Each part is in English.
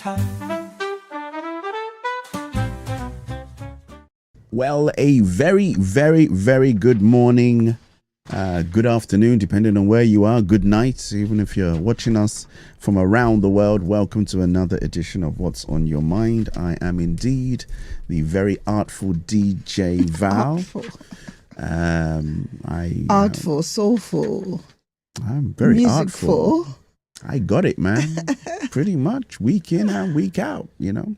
time. Well, a very, very, very good morning, good afternoon, depending on where you are. Good night, even if you're watching us from around the world. Welcome to another edition of What's on Your Mind. I am indeed the very artful DJ Val. Artful, soulful. I'm very musicful. artful. I got it, man. Pretty much week in and week out, you know.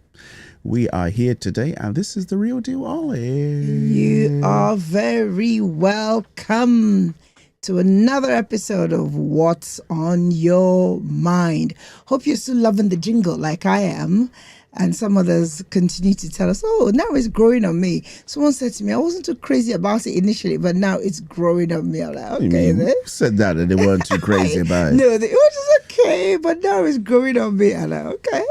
We are here today, and this is the real deal, Ollie. You are very welcome to another episode of What's on Your Mind. Hope you're still loving the jingle like I am. And some others continue to tell us, oh, now it's growing on me. Someone said to me, I wasn't too crazy about it initially, but now it's growing on me. I'm like, okay, then. Who said that and they weren't too crazy about it? No, it was just okay, but now it's growing on me. I'm like, okay.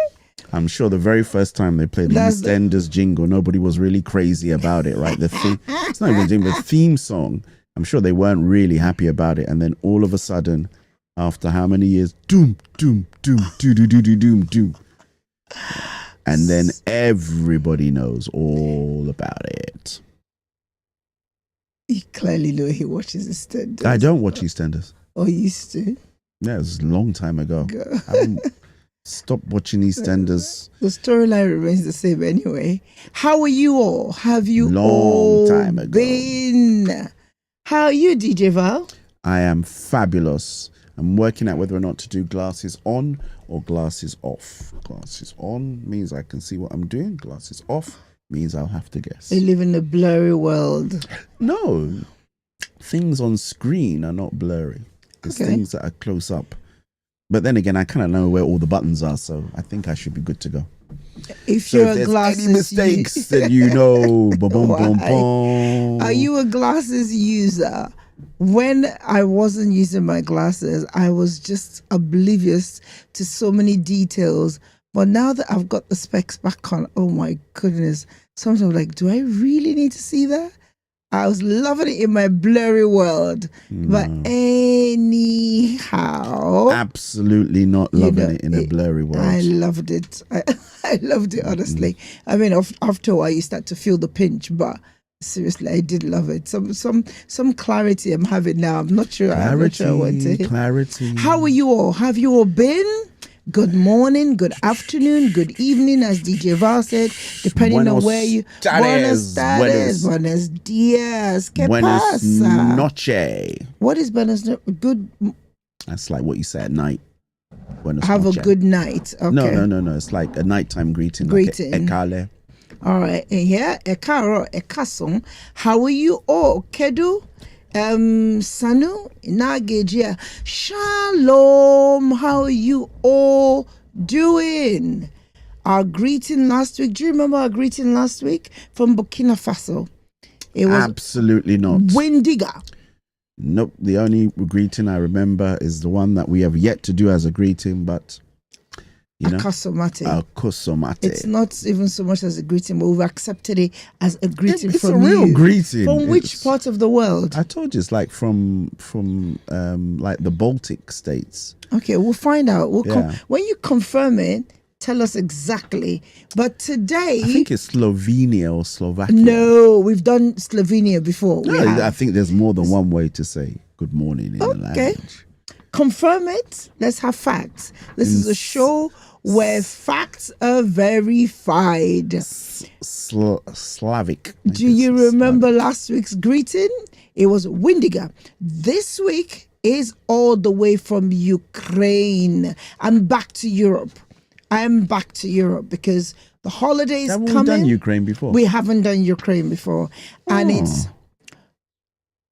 I'm sure the very first time they played the EastEnders jingle, nobody was really crazy about it, right? The theme, it's not even a jingle, the theme song. I'm sure they weren't really happy about it. And then all of a sudden, after how many years, doom, doom, doom, doom, doom, doom, doom, doom. And then everybody knows all about it. You clearly know he watches EastEnders. I don't watch EastEnders. Oh, you used to? Yeah, it was a long time ago. I haven't stopped watching EastEnders. The storyline remains the same anyway. How are you all? Have you long time ago been? How are you, DJ Val? I am fabulous. I'm working out whether or not to do glasses on or glasses off. Glasses on means I can see what I'm doing. Glasses off means I'll have to guess. You live in a blurry world. No. Things on screen are not blurry. It's things that are close up. But then again, I kind of know where all the buttons are, so I think I should be good to go. If you're a glasses any mistakes, then you know. Are you a glasses user? When I wasn't using my glasses, I was just oblivious to so many details. But now that I've got the specs back on, oh my goodness. Sometimes I'm like, do I really need to see that? I was loving it in my blurry world. But anyhow. Absolutely not loving it in a blurry world. I loved it. I loved it, honestly. I mean, after a while, you start to feel the pinch, but seriously, I did love it. Some clarity I'm having now. I'm not sure. Clarity. How are you all? Have you all been? Good morning, good afternoon, good evening, as DJ Val said, depending on where you... Buenos tardes, buenos dias, ¿qué pasa? Noche. What is buenos good? That's like what you say at night. Buenos Have noche. A good night. Okay. No. It's like a nighttime greeting. Greeting. Like ekale. All right. Yeah. Ekaro, ekason. How are you all? Kedu? Sanu Nagejia. Shalom. How are you all doing? Our greeting last week. Do you remember our greeting last week from Burkina Faso? It was absolutely not. Wendiga. Nope. The only greeting I remember is the one that we have yet to do as a greeting, but Akosomate. Akosomate. It's not even so much as a greeting, but we've accepted it as a greeting it's from a real you. Greeting. From which part of the world? I told you it's like from like the Baltic states. Okay, we'll find out. When you confirm it, tell us exactly. But today, I think it's Slovenia or Slovakia. No, we've done Slovenia before. I think there's more than one way to say good morning in the language. Confirm it. Let's have facts. This is a show where facts are verified. Slavic. Do you remember last week's greeting? It was Windiga. This week is all the way from Ukraine. I'm back to Europe. I am back to Europe because the holidays coming. Haven't we done Ukraine before? We haven't done Ukraine before. And it's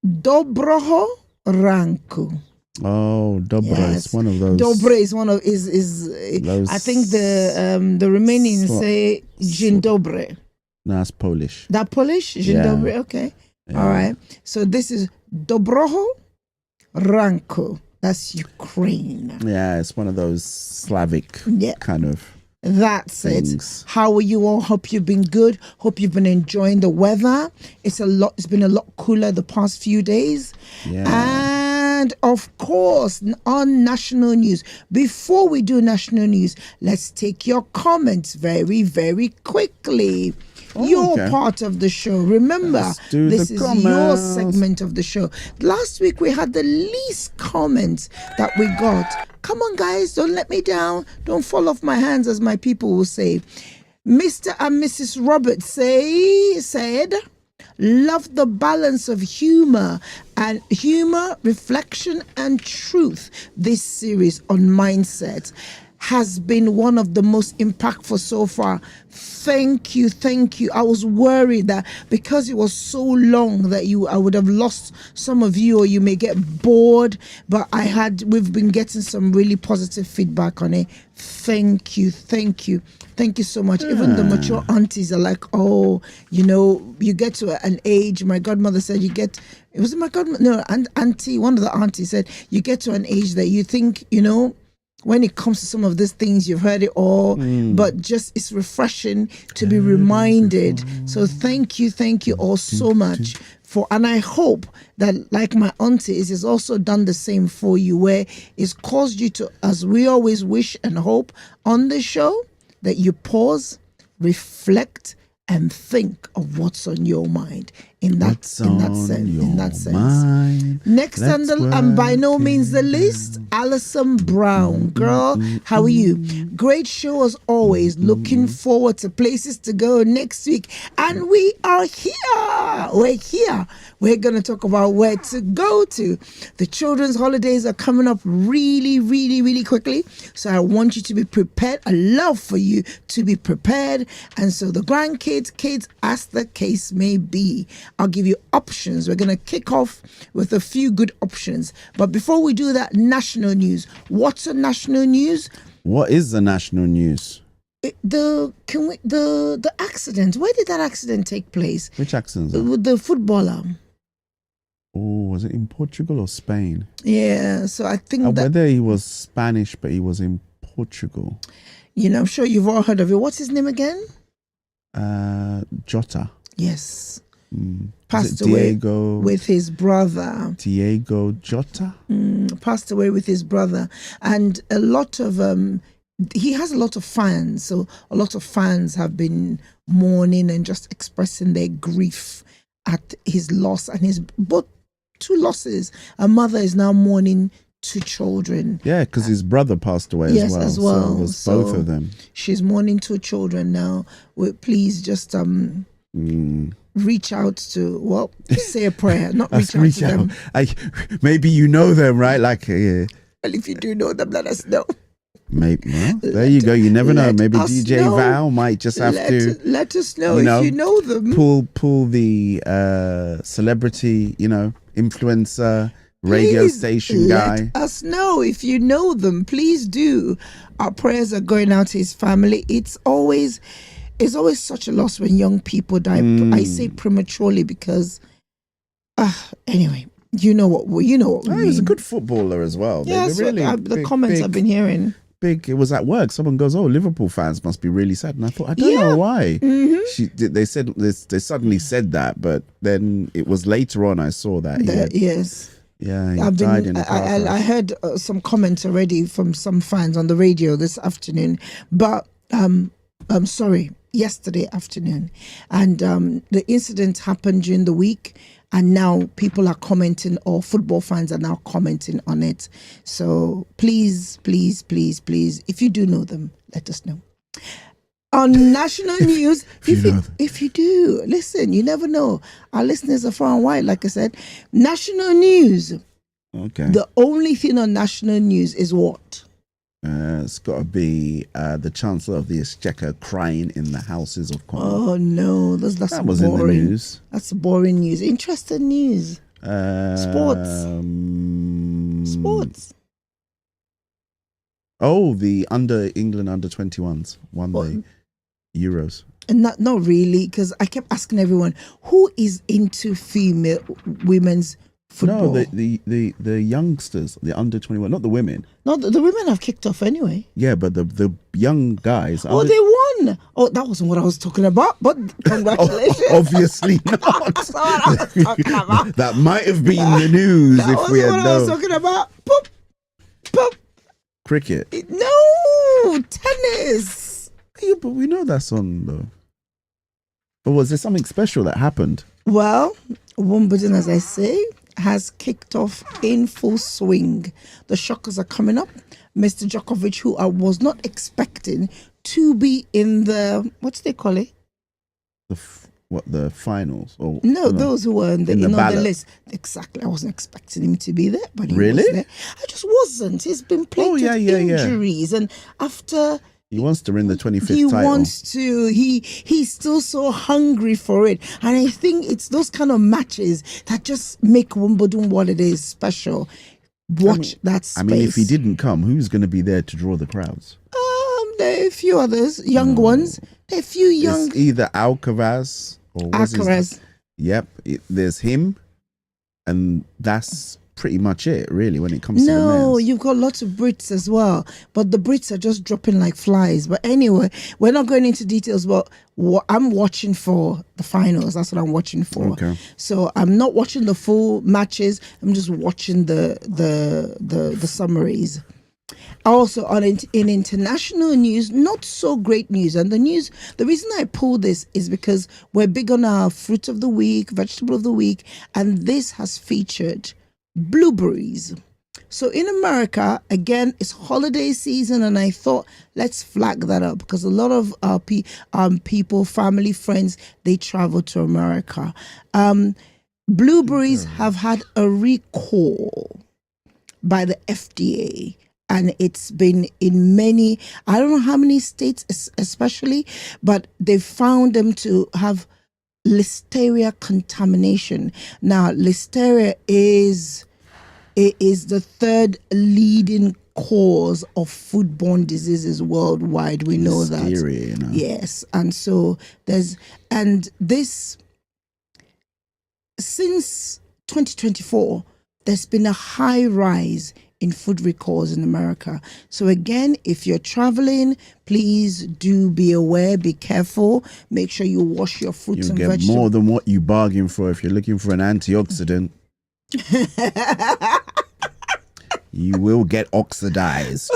Dobroho Ranku. Oh, Dobre is one of those. Dobre is one of I think the Romanians say Dzień dobry. No, that's Polish. That Polish? Dzień dobry, okay. Yeah. All right. So this is Dobroho Ranku. That's Ukraine. Yeah, it's one of those Slavic kind of That's things. It. How are you all? Hope you've been good. Hope you've been enjoying the weather. It's been a lot cooler the past few days. Yeah. And of course, on national news, before we do national news, let's take your comments very, very quickly. You're part of the show. Remember, this is your segment of the show. Last week, we had the least comments that we got. Come on, guys, don't let me down. Don't fall off my hands, as my people will say. Mr. and Mrs. Roberts said, love the balance of humor, reflection, and truth. This series on mindset has been one of the most impactful so far. Thank you. I was worried that because it was so long that I would have lost some of you, or you may get bored, but we've been getting some really positive feedback on it. Thank you so much. Even the mature aunties are like, oh, you get to an age. My godmother said auntie, one of the aunties said, you get to an age that you think, when it comes to some of these things, you've heard it all, but just it's refreshing to be reminded. So thank you all so much and I hope that, like my aunties, is also done the same for you, where it's caused you to, as we always wish and hope on the show, that you pause, reflect, and think of what's on your mind in that sense. Next, and by no means the least, Alison Brown. Girl, how are you? Great show as always. Looking forward to places to go next week. And we are here. We're here. We're going to talk about where to go to. The children's holidays are coming up really, really, really quickly. So I want you to be prepared. I love for you to be prepared. And so the grandkids, kids, as the case may be, I'll give you options. We're going to kick off with a few good options. But before we do that, national news. What's the national news? What is the national news? The accident. Where did that accident take place? Which accident? With the footballer. Oh, was it in Portugal or Spain? Yeah, so I think whether he was Spanish, but he was in Portugal. I'm sure you've all heard of it. What's his name again? Jota. Yes. Passed away with his brother. Diego Jota. Passed away with his brother. And a lot of he has a lot of fans, so a lot of fans have been mourning and just expressing their grief at his loss, and both two losses. A mother is now mourning two children. Yeah, because his brother passed away as well. So it was both of them. She's mourning two children now. Please just reach out to, say a prayer, not reach out to them. Maybe you know them, right? Well, if you do know them, let us know. Maybe. Well, there you go. You never know. Maybe DJ Val might just have to let us know if you know them. Pull the celebrity, influencer radio station guy. Let us know if you know them. Please do. Our prayers are going out to his family. It's always such a loss when young people die. I say prematurely because, anyway. You know what we mean. He was a good footballer as well. Yeah, the comments I've been hearing. It was at work. Someone goes, "Oh, Liverpool fans must be really sad," and I thought, I don't know why. They suddenly said that, but then it was later on I saw that. Yes. Yeah, he died in a car crash. I heard some comments already from some fans on the radio this afternoon, but I'm sorry, yesterday afternoon, and the incident happened during the week. And now people are commenting, or football fans are now commenting on it. So please, if you do know them, let us know. On national news, if you do, listen, you never know. Our listeners are far and wide, like I said. National news. Okay. The only thing on national news is what? It's got to be the Chancellor of the Exchequer crying in the Houses of Commons. Oh no, that was boring. In the news. That's boring news. Interesting news. Sports. Oh, the England under 21s won the Euros. And not really, because I kept asking everyone who is into women's football. No, the youngsters, the under 21, not the women. No, the women have kicked off anyway. Yeah, but the young guys. Oh, they won. won. Oh, that wasn't what I was talking about, but congratulations. Obviously not. That's not what I was talking about. That might have been the news That if wasn't we had what I known. was talking about. Boop, boop. Cricket. No, tennis. Yeah, but we know that song though. But was there something special that happened? Well, Wimbledon, as I say, has kicked off in full swing. The shockers are coming up. Mr. Djokovic, who I was not expecting to be in the, what do they call it? The finals? Or No, those who were on the ballot. list. Exactly. I wasn't expecting him to be there, but he Really? was there. I just wasn't. He's been plagued with injuries. And after... He wants to win the 25th he title. wants to. He's still so hungry for it. And I think it's those kind of matches that just make Wimbledon what it is special. Watch that space. I mean, if he didn't come, who's going to be there to draw the crowds? There are a few others, young ones. There are a few young. It's either Alcaraz or Alcaraz. Yep, there's him, and that's pretty much it, really, when it comes to the men's. No, you've got lots of Brits as well, but the Brits are just dropping like flies. But anyway, we're not going into details, but I'm watching for the finals. That's what I'm watching for. Okay. So I'm not watching the full matches. I'm just watching the summaries. Also, in international news, not so great news. And the reason I pull this is because we're big on our fruit of the week, vegetable of the week, and this has featured blueberries. So in America, again, it's holiday season, and I thought let's flag that up because a lot of people, family, friends, they travel to America. Blueberries have had a recall by the FDA. And it's been in many, I don't know how many states especially, but they've found them to have listeria contamination. Now, listeria is the third leading cause of foodborne diseases worldwide. We know that. Listeria, you know. Yes. And so since 2024, there's been a high rise in food recalls in America. So again, if you're traveling, please do be aware, be careful, make sure you wash your fruits and vegetables. You'll get more than what you bargain for if you're looking for an antioxidant. You will get oxidized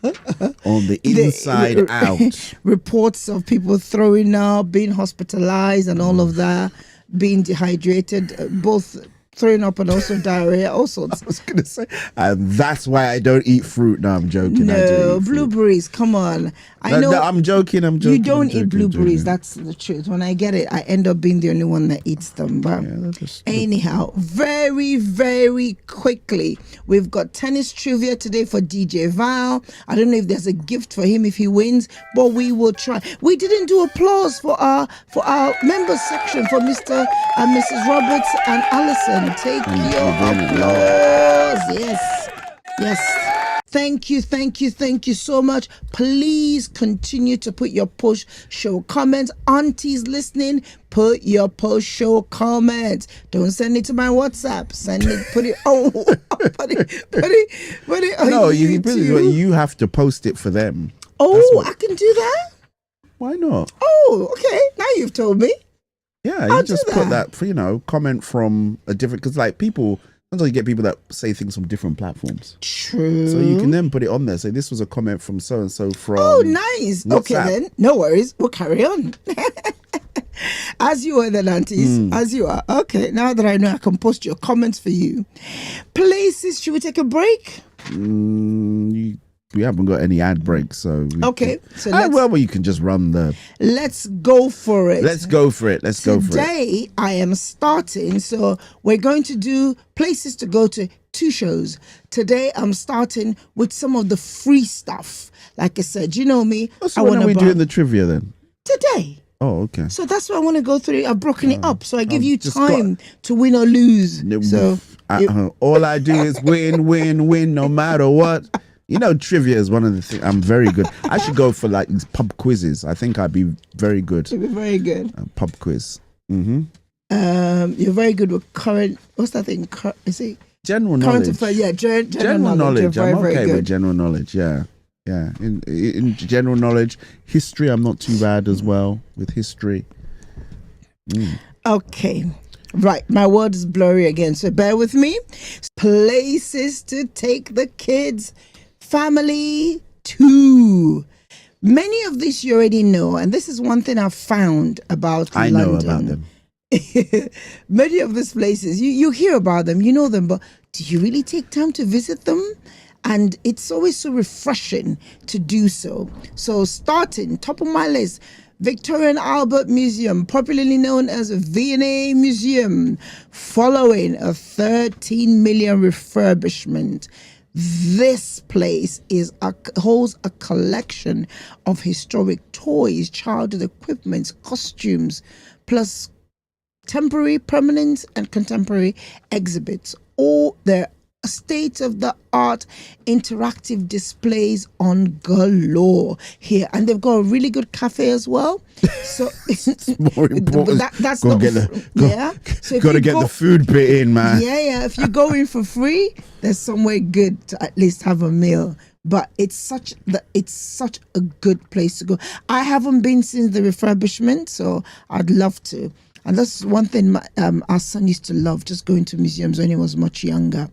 on the inside out. Reports of people throwing up, being hospitalized and all of that, being dehydrated, both throwing up and also diarrhea, all sorts. I was going to say, that's why I don't eat fruit. No, I'm joking. No, blueberries, come on. I know. No, I'm joking. You don't eat blueberries, that's the truth. When I get it, I end up being the only one that eats them. But anyhow, very, very quickly, we've got tennis trivia today for DJ Val. I don't know if there's a gift for him if he wins, but we will try. We didn't do applause for our members section for Mr. and Mrs. Roberts and Allison. Take your applause. Yes. Thank you so much. Please continue to put your post show comments. Aunties listening, put your post show comments. Don't send it to my WhatsApp. Put it on No, YouTube. you have to post it for them. Oh, I can do that? Why not? Oh, okay. Now you've told me. Yeah, I'll you just do put that. comment from a different, because like people, sometimes you get people that say things from different platforms. True. So you can then put it on there. Say this was a comment from so and so from. Oh, nice. WhatsApp. Okay then. No worries. We'll carry on. As you are then, aunties. As you are. Okay, now that I know I can post your comments for you. Places, should we take a break? We haven't got any ad breaks, so okay. So well, you can just run the. Let's go for it. Today I am starting, so we're going to do places to go to, 2 shows. Today I'm starting with some of the free stuff. Like I said, you know me. So when are we doing the trivia then? Today. Oh, okay. So that's why I want to go through it. I've broken it up, so I give you time to win or lose. So all I do is win, no matter what. You know, trivia is one of the things I'm very good. I should go for like these pub quizzes. I think I'd be very good. You'd be very good. Pub quiz. You're very good with current. What's that thing? Is it general knowledge? Current affairs. Yeah, general knowledge. You're very, I'm okay very good with general knowledge. Yeah. Yeah. In general knowledge, history, I'm not too bad as well with history. Okay. Right, my word is blurry again, so bear with me. Places to take the kids, family to. Many of these you already know, and this is one thing I've found about I London. know about them. Many of these places, you hear about them, you know them, but do you really take time to visit them? And it's always so refreshing to do so. So starting, top of my list, Victoria and Albert Museum, popularly known as V&A Museum, following a 13 million refurbishment. This place holds a collection of historic toys, childhood equipment, costumes, plus temporary, permanent, and contemporary exhibits. All their state-of-the-art interactive displays on galore here, and they've got a really good cafe as well. So it's more important. That's go not get So got to get the food bit in, man. Yeah. If you go in for free, there's somewhere good to at least have a meal. But it's such a good place to go. I haven't been since the refurbishment, so I'd love to. And that's one thing our son used to love, just going to museums when he was much younger.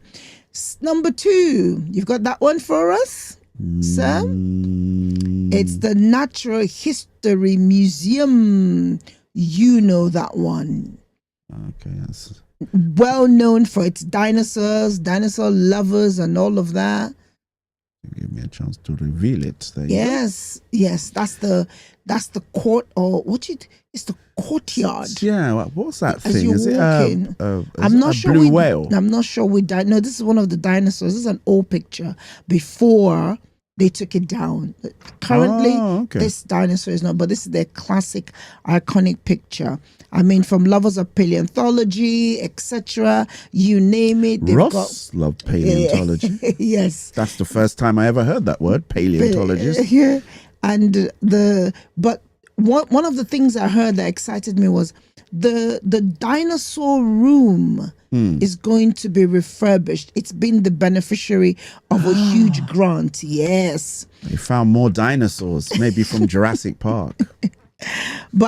Number 2, you've got that one for us, sir? It's the Natural History Museum. You know that one. Okay, yes. Well known for its dinosaurs, dinosaur lovers, and all of that. Give me a chance to reveal it. Yes. That's the court, or it's the courtyard. Yeah, what's that as thing? You is walk it in, I'm not sure. Blue whale? I'm not sure no, this is one of the dinosaurs. This is an old picture before they took it down. Currently, this dinosaur is not, but this is their classic, iconic picture. I mean, from lovers of paleontology, etc., you name it. Ross loved paleontology. Yes. That's the first time I ever heard that word, paleontologist. Yeah. And one of the things I heard that excited me was the dinosaur room is going to be refurbished. It's been the beneficiary of a huge grant. Yes. They found more dinosaurs, maybe from Jurassic Park.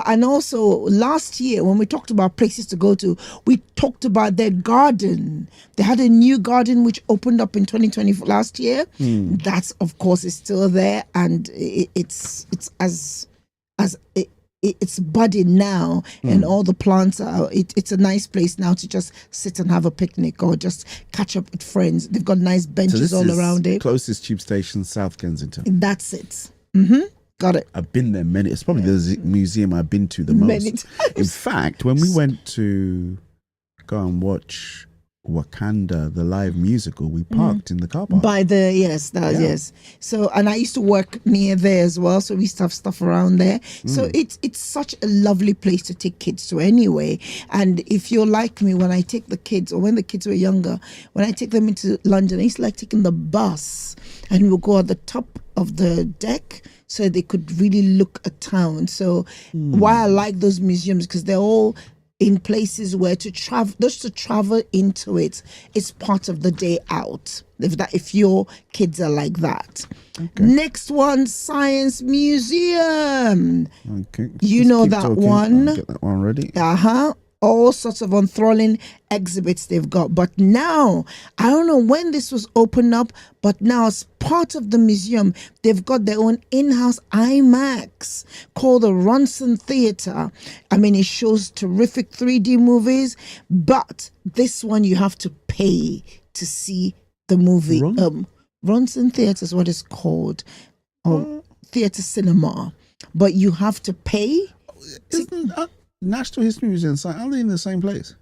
And also last year when we talked about places to go to, we talked about their garden. They had a new garden which opened up in 2020 last year. That's, of course, is still there, and it's budding now, and all the plants are. It's a nice place now to just sit and have a picnic or just catch up with friends. They've got nice benches all around it. Closest tube station, South Kensington. That's it. Got it. I've been there many. It's probably the museum I've been to the most. Many times. In fact, when we went to go and watch Wakanda, the live musical, we parked in the car park. Yes. So, and I used to work near there as well, so we used to have stuff around there. So it's such a lovely place to take kids to anyway. And if you're like me, when I take the kids, or when the kids were younger, when I take them into London, I used to like taking the bus, and we'll go at the top of the deck so they could really look at town. So why I like those museums, because they're all in places where to travel into it is part of the day out, if your kids are like that. Next one, Science Museum. You know that one. Get that one ready. All sorts of enthralling exhibits they've got. But now, I don't know when this was opened up, but now as part of the museum, they've got their own in-house IMAX called the Ronson Theatre. I mean, it shows terrific 3D movies, but this one you have to pay to see the movie. Ronson Theatre is what it's called, theatre cinema, but you have to pay. National History Museum, are they in the same place?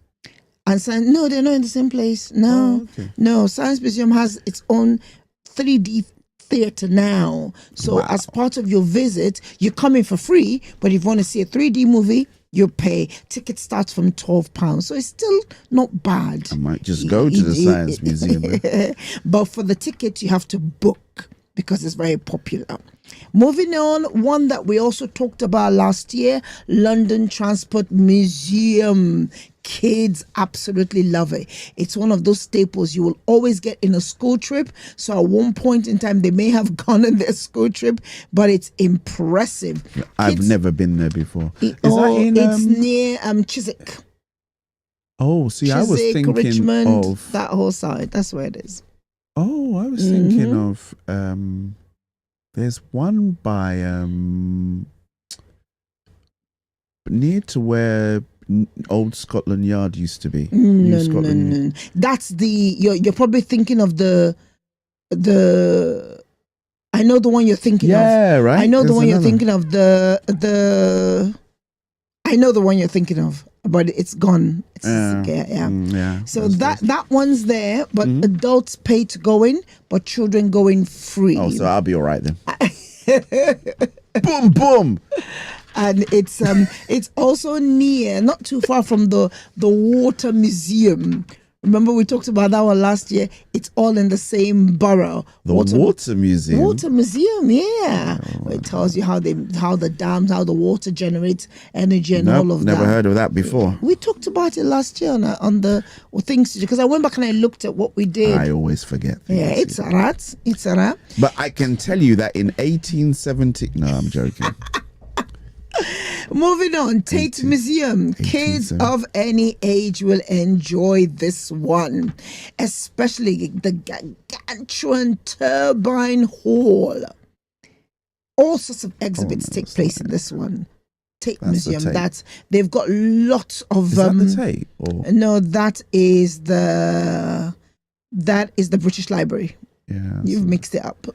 And no, they're not in the same place. No, no. Science Museum has its own 3D theatre now. So as part of your visit, you come in for free, but if you want to see a 3D movie, you pay. Ticket starts from £12, so it's still not bad. I might just go to the Science Museum. But for the ticket, you have to book because it's very popular. Moving on, one that we also talked about last year, London Transport Museum. Kids absolutely love it. It's one of those staples you will always get in a school trip. So at one point in time, they may have gone on their school trip, but it's impressive. I've never been there before. It's near Chiswick. Oh, see, Chiswick, I was thinking Richmond, of that whole side. That's where it is. Oh, I was thinking of there's one by near to where old Scotland Yard used to be. No. That's you're probably thinking of the I know the one you're thinking of. Yeah, right. I know the one you're thinking of. I know the one you're thinking of, but it's gone. Yeah. So that one's there, but adults pay to go in, but children go in free. Oh, so I'll be all right then. Boom, boom. And it's also near, not too far from the Water Museum. Remember we talked about that one last year? It's all in the same borough. The Water Museum? Water Museum, yeah. Where it tells you how the dams, how the water generates energy and all of that. Never heard of that before. We talked about it last year on the things, because I went back and I looked at what we did. I always forget things. Yeah, it's a rat. It's a rat. But I can tell you that in 1870... No, I'm joking. Moving on, Tate Museum. Kids of any age will enjoy this one, especially the gargantuan turbine hall. All sorts of exhibits take place in this one. Tate Museum. They've got lots of. Is that the Tate? Or? No, that is the British Library. Yeah, you've mixed it up.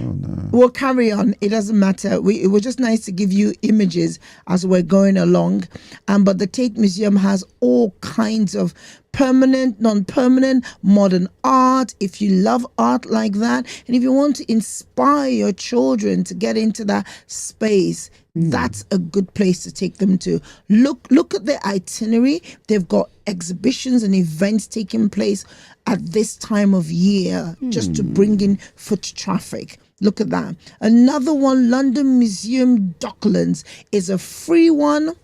Oh, no. We'll carry on. It doesn't matter. It was just nice to give you images as we're going along. But the Tate Museum has all kinds of permanent, non-permanent, modern art. If you love art like that, and if you want to inspire your children to get into that space, that's a good place to take them to. Look at their itinerary. They've got exhibitions and events taking place at this time of year just to bring in foot traffic. Look at that. Another one, London Museum Docklands, is a free one,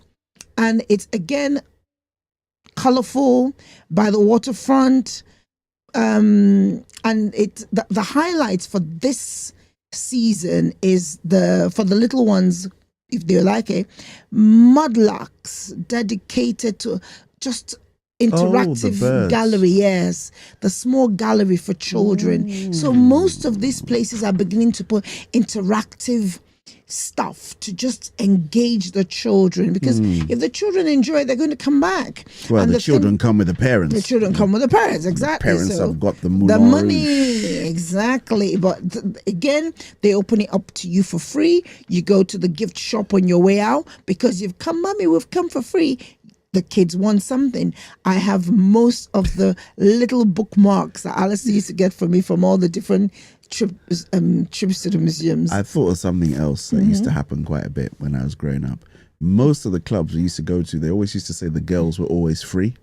and it's again colorful by the waterfront. And the highlights for this season is for the little ones, if they like it, mudlarks dedicated to just interactive gallery. Yes, the small gallery for children. So most of these places are beginning to put interactive stuff to just engage the children, because if the children enjoy it, they're going to come back. Well, and the children come with the parents. The children come with the parents, exactly. The parents have got the money, exactly. But again, they open it up to you for free. You go to the gift shop on your way out because you've come, mommy, we've come for free. The kids want something. I have most of the little bookmarks that Alice used to get for me from all the different trips to the museums. I thought of something else that used to happen quite a bit when I was growing up. Most of the clubs we used to go to, they always used to say the girls were always free.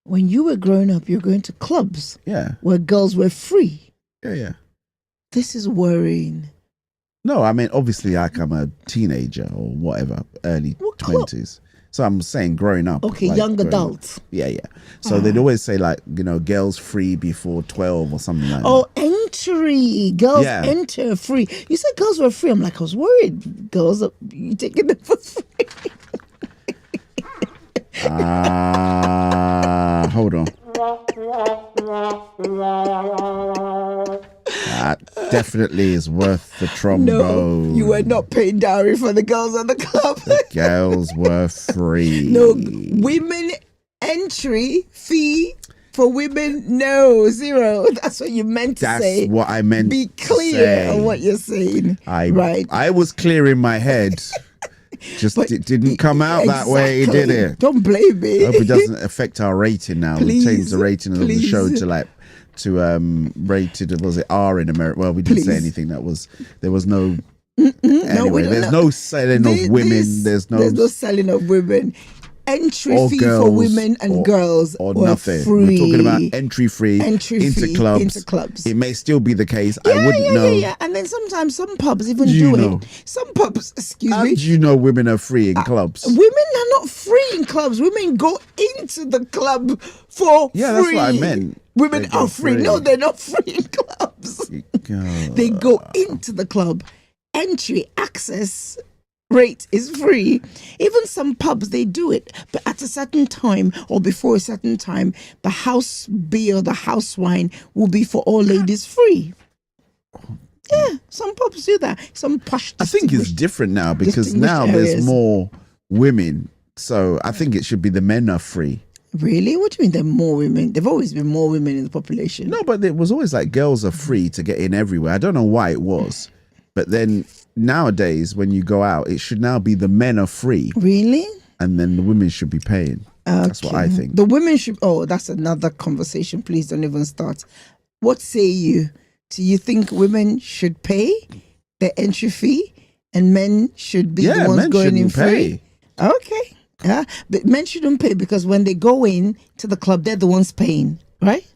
When you were growing up, you were going to clubs where girls were free. Yeah. This is worrying. No, I mean, obviously, I'm a teenager or whatever, early 20s. So I'm saying growing up. Okay, like young adults. Yeah. So they'd always say girls free before 12 or something like that. Oh, entry. Girls enter free. You said girls were free. I'm like, I was worried. Girls, you taking them for free. Hold on. That definitely is worth the trombone. No, you were not paying dowry for the girls at the club. The girls were free. No, women entry fee for women, no, 0. That's what you meant to say. That's what I meant to say. Be clear on what you're saying. I was clear in my head. Just it didn't come out that way, did it? Don't blame me. I hope it doesn't affect our rating now. We changed the rating of the show to rated, was it R in America? Well, we didn't say anything there was no anyway, there's no selling of women. There's no selling of women. entry or fee girls for women and girls or were nothing. free. We're talking about entry fee into fee clubs. into clubs. It may still be the case. I wouldn't know. Yeah. And then sometimes some pubs even Do you do know? it. Some pubs, excuse How me. do you know women are free in clubs? Women are not free in clubs. Women go into the club for free. That's what I meant. Women are free. No, they're not free in clubs. They go into the club. Entry access rate is free. Even some pubs, they do it, but at a certain time or before a certain time, the house beer, the house wine will be for all ladies free. Yeah, some pubs do that. Some posh. I think it's different now because now there's more women, so I think it should be the men are free. Really? What do you mean there are more women? There've always been more women in the population. No, but it was always like girls are free to get in everywhere. I don't know why it was. But then nowadays, when you go out, it should now be the men are free. Really? And then the women should be paying. Okay. That's what I think. The women should... Oh, that's another conversation. Please don't even start. What say you? Do you think women should pay their entry fee and men should be the ones going in free? Okay. Yeah, but men shouldn't pay because when they go in to the club, they're the ones paying, right?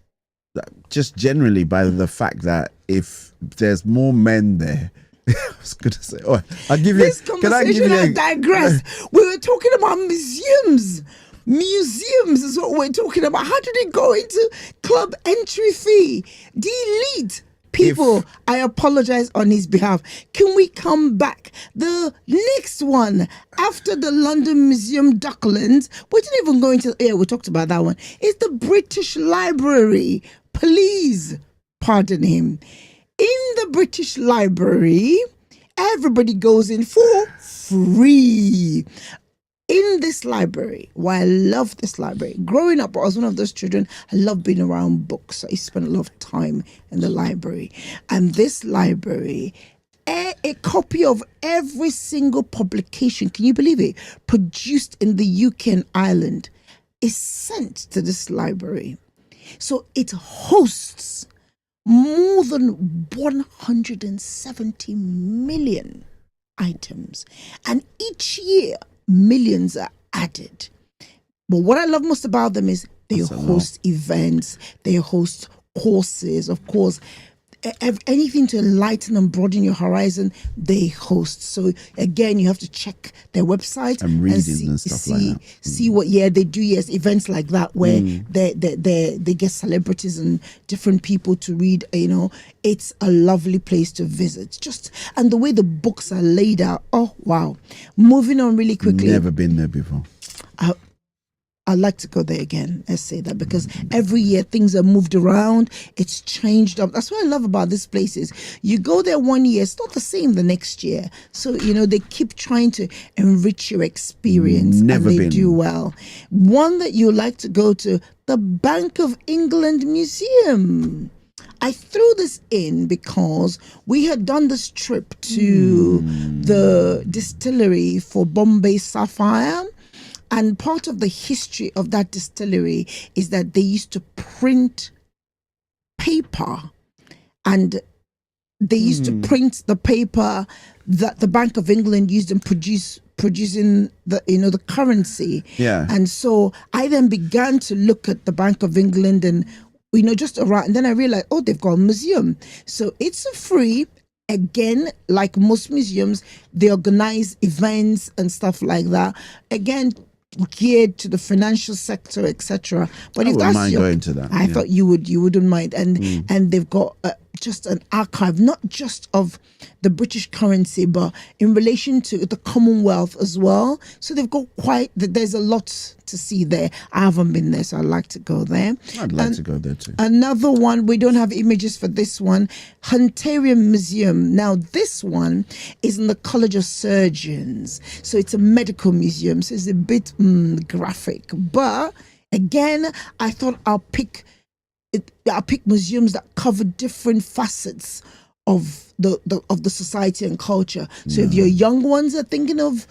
Just generally by the fact that if there's more men there, I was going to say, I'll give you... This conversation has digressed. We were talking about museums. Museums is what we're talking about. How do they go into club entry fee? Delete. People, I apologize on his behalf. Can we come back? The next one, after the London Museum Docklands, we didn't even go into... Yeah, we talked about that one. It's the British Library. Please pardon him. In the British Library, everybody goes in for free. In this library, I love this library. Growing up, I was one of those children. I love being around books. I spent a lot of time in the library. And this library, a copy of every single publication, can you believe it, produced in the UK and Ireland, is sent to this library. So it hosts more than 170 million items. And each year, millions are added. But what I love most about them is they host events, they host courses, of course, anything to enlighten and broaden your horizon, they host. So again, you have to check their website and see what they do. Yes, events like that where they get celebrities and different people to read. It's a lovely place to visit. And the way the books are laid out. Oh wow! Moving on really quickly. Never been there before. I'd like to go there again. Let's say that because every year things are moved around. It's changed up. That's what I love about this place is you go there one year, it's not the same the next year. So, they keep trying to enrich your experience. Never and they been. do well. One that you like to go to, the Bank of England Museum. I threw this in because we had done this trip to the distillery for Bombay Sapphire. And part of the history of that distillery is that they used to print paper, and they used to print the paper that the Bank of England used in producing the currency. Yeah. And so I then began to look at the Bank of England and just around, and then I realized, they've got a museum. So it's free. Again, like most museums, they organize events and stuff like that. Again, geared to the financial sector, etc. But I if wouldn't that's mind going to that. I thought you wouldn't mind, and they've got just an archive, not just of the British currency, but in relation to the Commonwealth as well. So they've got there's a lot to see there. I haven't been there, so I'd like to go there. I'd like to go there too. Another one, we don't have images for this one, Hunterian Museum. Now this one is in the College of Surgeons, so it's a medical museum, so it's a bit graphic, but again, I thought I'll pick museums that cover different facets of the society and culture. So if your young ones are thinking of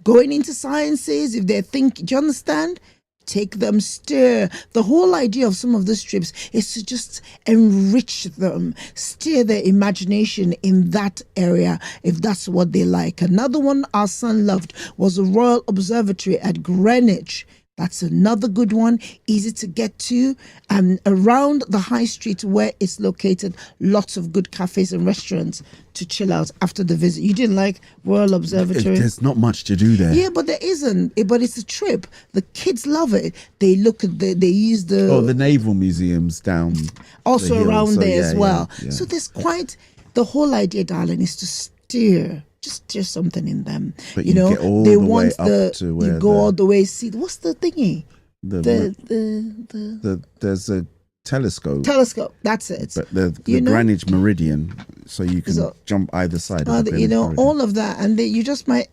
going into sciences, if they're do you understand? Take them, stir. The whole idea of some of these trips is to just enrich them, stir their imagination in that area if that's what they like. Another one our son loved was the Royal Observatory at Greenwich. That's another good one, easy to get to. Around the high street where it's located, lots of good cafes and restaurants to chill out after the visit. You didn't like Royal Observatory? There's not much to do there. Yeah, but there isn't. But it's a trip. The kids love it. They look at they use the naval museums down also the hill, around there as well. Yeah. So there's quite the whole idea, darling, is to steer. Just something in them. But you get all the way up to where you go all the way. See, what's the thingy? There's a telescope. Telescope. That's it. But the Greenwich Meridian, so you can jump either side. Of the Meridian. All of that, and they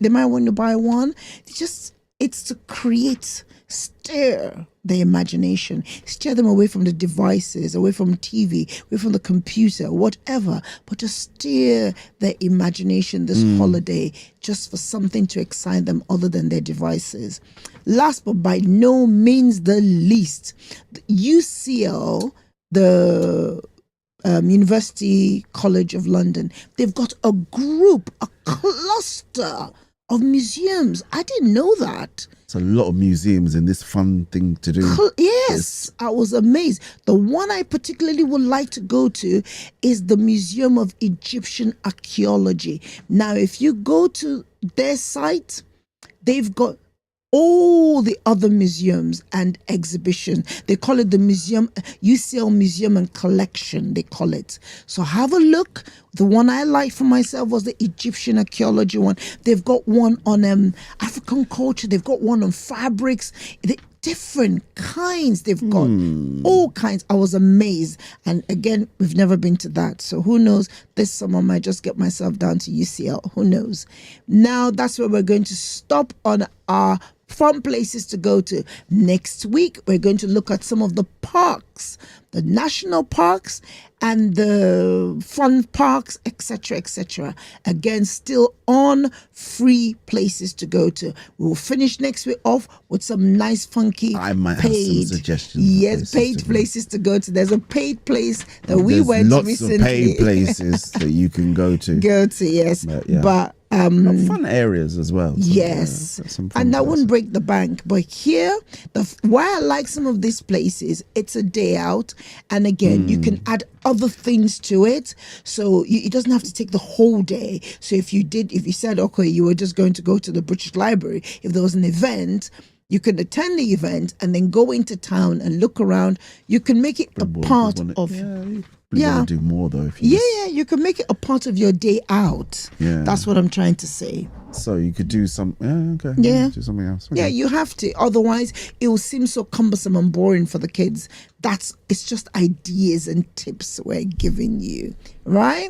might want to buy one. It's to create, stir their imagination, steer them away from the devices, away from TV, away from the computer, whatever, but to steer their imagination this holiday just for something to excite them other than their devices. Last but by no means the least, the UCL, the University College of London, they've got a cluster of museums. I didn't know that. It's a lot of museums and this fun thing to do. Yes, I was amazed. The one I particularly would like to go to is the Museum of Egyptian Archaeology. Now, if you go to their site, they've got all the other museums and exhibitions. They call it the UCL Museum and Collection, they call it. So have a look. The one I liked for myself was the Egyptian archaeology one. They've got one on African culture. They've got one on fabrics. Different kinds. They've got all kinds. I was amazed. And again, we've never been to that. So who knows? This summer I might just get myself down to UCL. Who knows? Now that's where we're going to stop on our fun places to go to. Next week, we're going to look at some of the parks, the national parks and the fun parks, etc., etc. Again, still on free places to go to. We'll finish next week off with some nice, funky, I might have some suggestions. Yes, paid places to go to. There's a paid place that we went to recently. Lots of paid places that you can go to. Yes. But fun areas as well. So, yes, and that wouldn't break the bank. But here, why I like some of these places, it's a day out, and again, you can add other things to it, so it doesn't have to take the whole day. So if you said, okay, you were just going to go to the British Library, if there was an event, you can attend the event and then go into town and look around. You can make it a part of. Want to do more though. If you can make it a part of your day out. Yeah, that's what I'm trying to say. So you could do some. Do something else. Okay. Yeah, you have to. Otherwise, it will seem so cumbersome and boring for the kids. It's just ideas and tips we're giving you, right?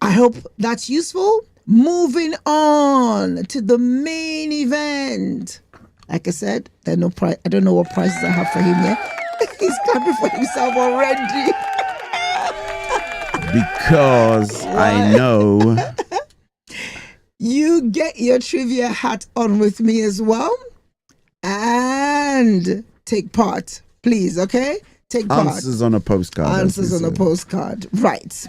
I hope that's useful. Moving on to the main event. Like I said, there's no price. I don't know what prices I have for him yet. He's clapping for himself already. Because I know. You get your trivia hat on with me as well. And take part, please, okay? Take part. Answers on a postcard. Answers on a postcard. Right.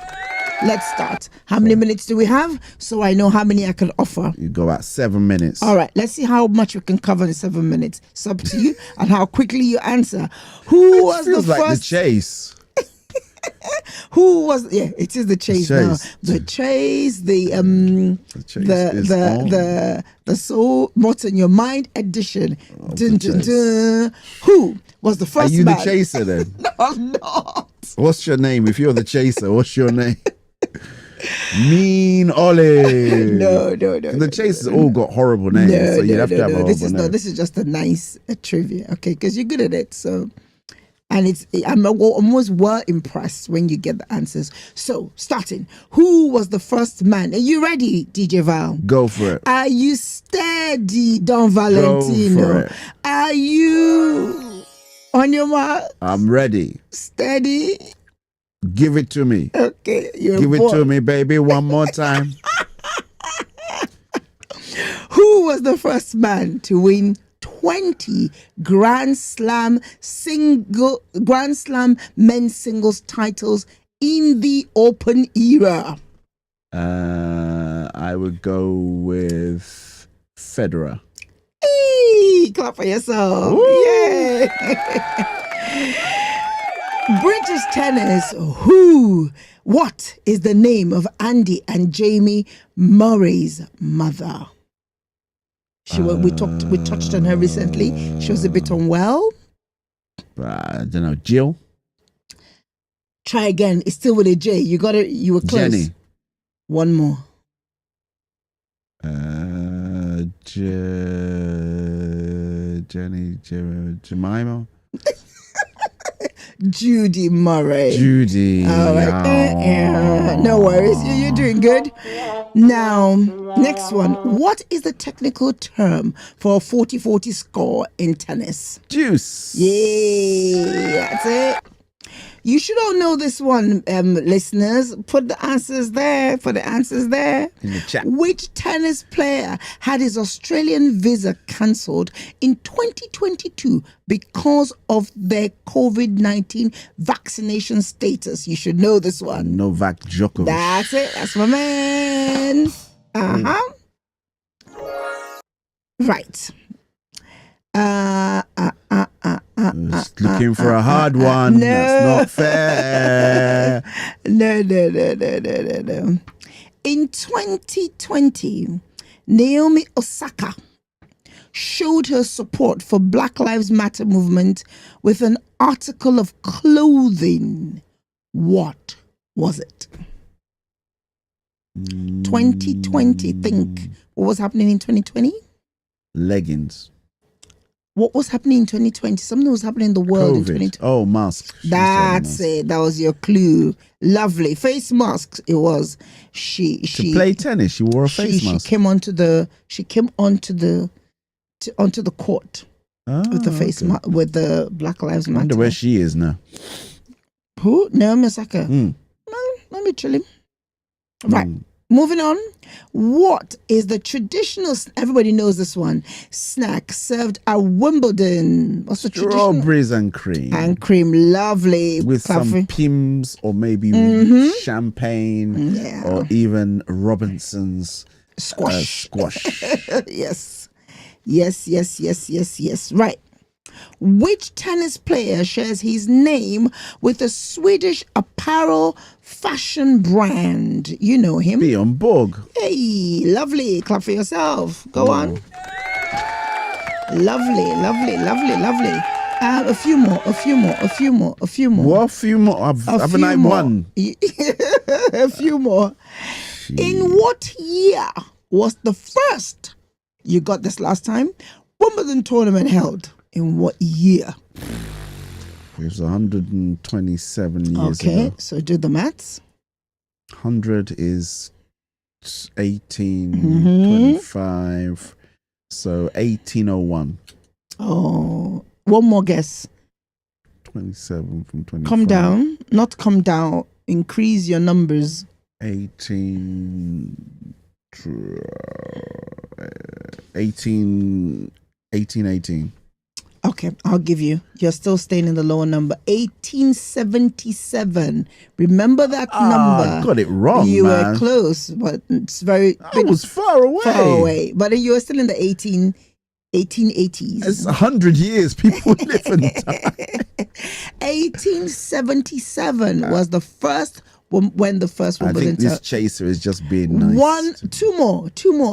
Let's start. How many minutes do we have? So I know how many I can offer. You go at 7 minutes. All right. Let's see how much we can cover in 7 minutes. It's up to you and how quickly you answer. Who was the first? Feels like the chase. Who was? Yeah, it is the chase now. The chase. The soul what's in your mind edition. Dun, dun, dun. Who was the first? Are you man? the chaser then? No, I'm not. What's your name? If you're the chaser, what's your name? Mean Olive. No. The chasers all got horrible names, so you have to have a horrible name. This is just a nice trivia, okay? Because you're good at it, so. And I'm almost well impressed when you get the answers. So, starting. Who was the first man? Are you ready, DJ Val? Go for it. Are you steady, Don Valentino? Go for it. Are you on your mark? I'm ready. Steady. Give it to me. Okay. Give it to me, baby, one more time. Who was the first man to win 20 Grand Slam men's singles titles in the Open era? I would go with Federer. Hey, clap for yourself. Woo! Yay. British tennis. What is the name of Andy and Jamie Murray's mother? We touched on her recently. She was a bit unwell. I don't know. Jill? Try again. It's still with a J. You got it. You were close. Jenny. One more. Jemima? Judy Murray. Judy. All right. No worries. You're doing good. Now, next one. What is the technical term for a 40-40 score in tennis? Deuce. Yeah, that's it. You should all know this one, listeners. Put the answers there. In the chat. Which tennis player had his Australian visa cancelled in 2022 because of their COVID-19 vaccination status? You should know this one. Novak Djokovic. That's it. That's my man. Right. Just looking for a hard one. No. That's not fair. No. In 2020, Naomi Osaka showed her support for Black Lives Matter movement with an article of clothing. What was it? 2020. Think. What was happening in 2020? Leggings. What was happening in 2020? Something was happening in the world in COVID. 2020. Oh, mask. That's it. That was your clue. Lovely. Face masks. It was. She play tennis. She wore a face mask. She came onto the court with the face mask with the Black Lives Matter. I wonder where she is now. Who? Naomi Osaka. Well, let me chill him. Right. Moving on. What is the traditional, everybody knows this one, snack served at Wimbledon? What's the traditional? Strawberries and cream. And cream, lovely. With some Pimm's or maybe champagne or even Robinson's squash. Yes. Right. Which tennis player shares his name with a Swedish apparel fashion brand? You know him. Bjorn Borg. Hey, lovely. Clap for yourself. Go on. Lovely. A few more. What? A few more? Haven't I won? A few more. In what year was the first, you got this last time, Wimbledon tournament held? In what year? It was 127 years ago. Okay, so do the maths. 100 is 1825. So 1801. Oh, one more guess. 27 from 25. Come down. Not come down. Increase your numbers. 1818. Okay, I'll give you. You're still staying in the lower number. 1877. Remember that number. I got it wrong, You man. were close, but it's very... I was far away. But you were still in the 1880s. It's 100 years. People live and die. 1877 was the first... When the first I think this chaser is just being nice. Two more,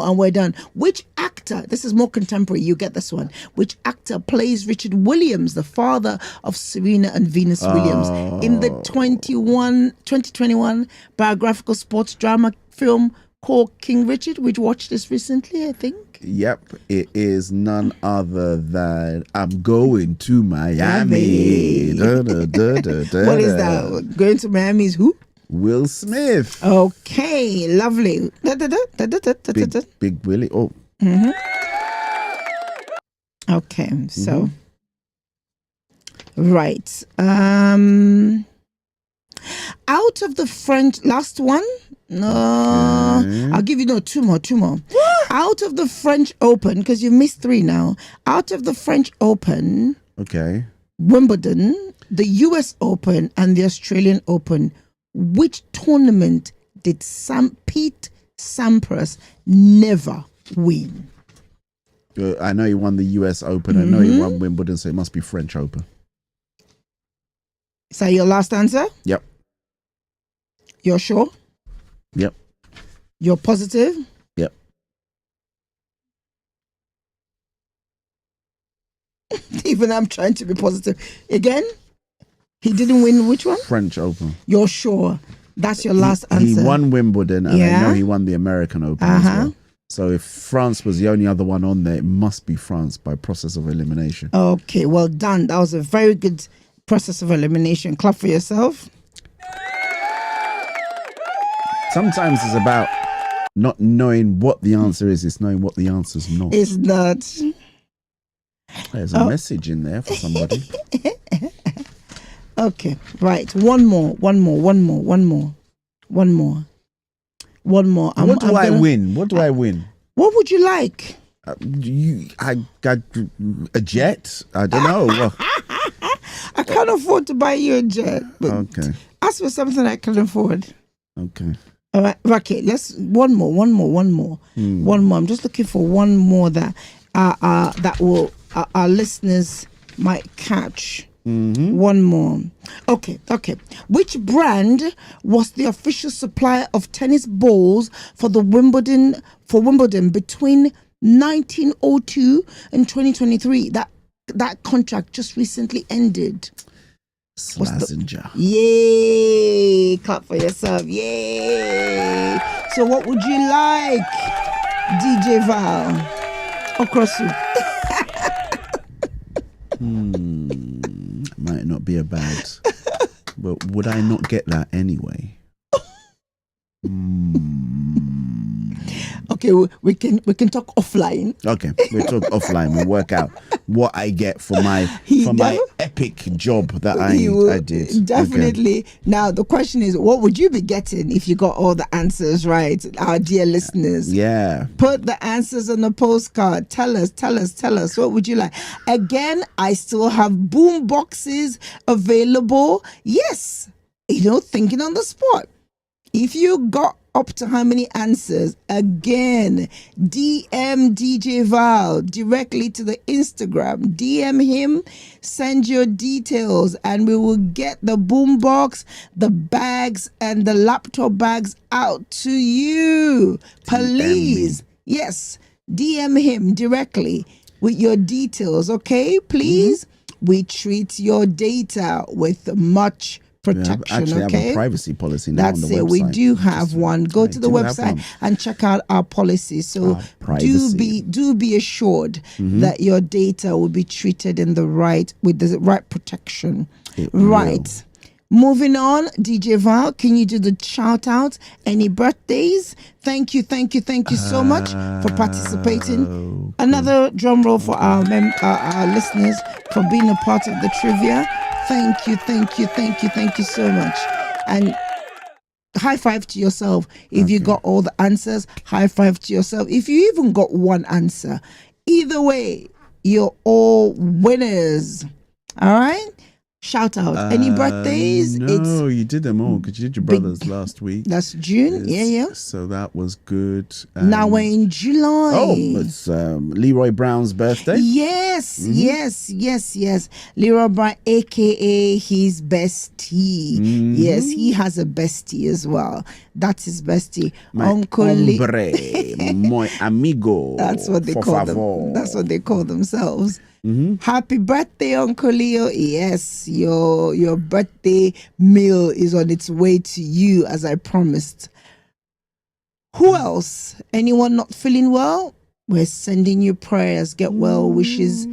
and we're done. Which actor, this is more contemporary, you get this one. Which actor plays Richard Williams, the father of Serena and Venus Williams, in the 2021 biographical sports drama film called King Richard? We watched this recently, I think. Yep, it is none other than I'm going to Miami. What is that? Going to Miami is who? Will Smith. Okay, lovely. Big Willie. Oh. Okay, so right. Out of the French, last one. No, I'll give you two more. Out of the French Open, because you missed 3 now. Out of the French Open, Okay. Wimbledon, the US Open, and the Australian Open, which tournament did Pete Sampras never win? I know he won the US Open. I know he won Wimbledon, so it must be French Open. Is that your last answer? Yep. You're sure? Yep. You're positive? Yep. Even I'm trying to be positive. Again? He didn't win which one? French Open. You're sure? That's your last answer. He won Wimbledon, and I know he won the American Open as well. So if France was the only other one on there, it must be France by process of elimination. Okay, well done. That was a very good process of elimination. Clap for yourself. Sometimes it's about not knowing what the answer is, it's knowing what the answer's not. It's not. There's a message in there for somebody. Okay, right. One more. What do I win? What do I win? What would you like? I got a jet? I don't know. I can't afford to buy you a jet. But Okay. ask for something I can afford. Okay. All right, okay. Let's one more. I'm just looking for one more that will our listeners might catch. One more. Okay. Which brand was the official supplier of tennis balls for Wimbledon between 1902 and 2023? That contract just recently ended. Slazenger. Yay! Clap for yourself. Yay! So what would you like, DJ Val? Okra soup. Might not be a bad, but would I not get that anyway? Okay, we can talk offline. Okay, we'll talk offline. We'll work out what I get for my epic job that I did. Definitely. Okay. Now the question is, what would you be getting if you got all the answers right, our dear listeners? Yeah. Put the answers on the postcard. Tell us. What would you like? Again, I still have boom boxes available. Yes. Thinking on the spot. If you got up to how many answers, again, DM DJ Val directly to the Instagram. DM him, send your details, and we will get the boombox, the bags, and the laptop bags out to you. Please. Yes, DM him directly with your details, okay? Please. We treat your data with much protection. We actually have a privacy policy now on the website. We do have one. Go to the website and check out our policy. So do be assured that your data will be treated with the right protection. Right. Moving on, DJ Val, can you do the shout out? Any birthdays? Thank you so much for participating. Okay. Another drum roll for our listeners for being a part of the trivia. Thank you so much. And high five to yourself. If you got all the answers, high five to yourself. If you even got one answer, either way, you're all winners. All right? Shout out. Any birthdays? No, you did them all because you did your brother's last week. That's June. Yeah. So that was good. Now we're in July. Oh, it's Leroy Brown's birthday. Yes. Leroy Brown, aka his bestie. Yes, he has a bestie as well. That's his bestie. My Uncle hombre, my amigo. That's what they call them. That's what they call themselves. Happy birthday, Uncle Leo. Yes, your birthday meal is on its way to you, as I promised. Who else? Anyone not feeling well? We're sending you prayers. Get well wishes.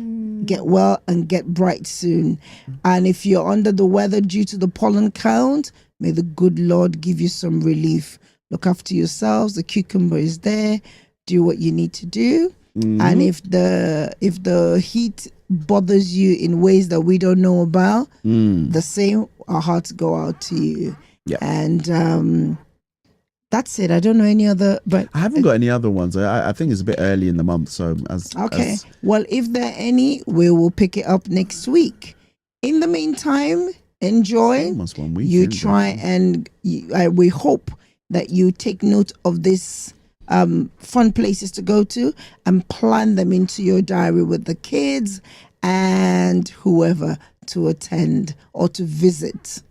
Get well and get bright soon. And if you're under the weather due to the pollen count, may the good Lord give you some relief. Look after yourselves. The cucumber is there. Do what you need to do. And if the heat bothers you in ways that we don't know about, the same, our hearts go out to you. Yep. And That's it. I don't know any other, but I haven't got any other ones. I think it's a bit early in the month, so okay. Well, if there are any, we will pick it up next week. In the meantime, enjoy. Almost 1 week. You try and we hope that you take note of this fun places to go to and plan them into your diary with the kids and whoever to attend or to visit.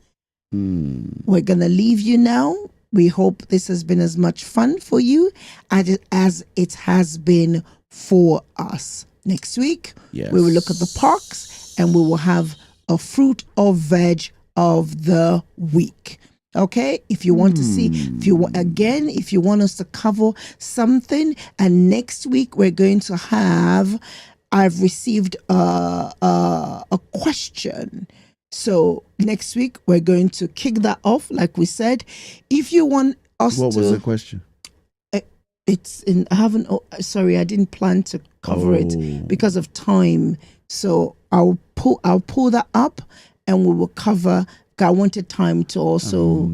We're gonna leave you now. We hope this has been as much fun for you as it has been for us. Next week, we will look at the parks and we will have a fruit or veg of the week. Okay, if you want to see, if you want us to cover something, and next week we're going to have, I've received a question. So next week we're going to kick that off, like we said. If you want us what was the question? It's in. I haven't. Sorry, I didn't plan to cover it because of time. So I'll pull that up, and we will cover. I wanted time to also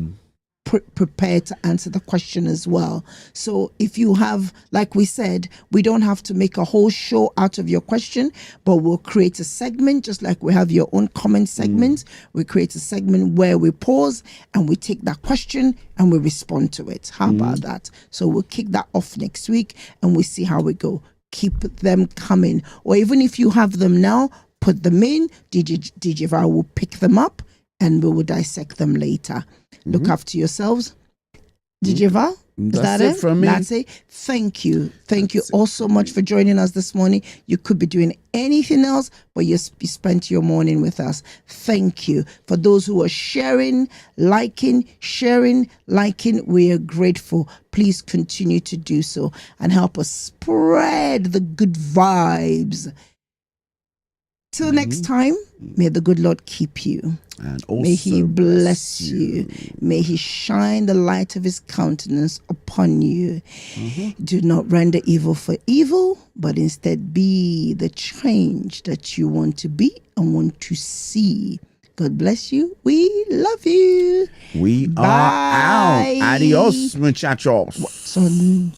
prepare to answer the question as well. So if you have, like we said, we don't have to make a whole show out of your question, but we'll create a segment, just like we have your own comment segment. We create a segment where we pause and we take that question and we respond to it. How about that? So we'll kick that off next week and we'll see how we go. Keep them coming. Or even if you have them now, put them in. DJ Val will pick them up and we will dissect them later. Look after yourselves. DJ Val? Is that it from me? That's it. Thank you. Thank you all so much for joining us this morning. You could be doing anything else, but you spent your morning with us. Thank you. For those who are sharing, liking, we are grateful. Please continue to do so and help us spread the good vibes. Till next time, may the good Lord keep you. And also may He bless you. May He shine the light of His countenance upon you. Do not render evil for evil, but instead be the change that you want to be and want to see. God bless you. We love you. We Bye. are out. Adios, muchachos. Son.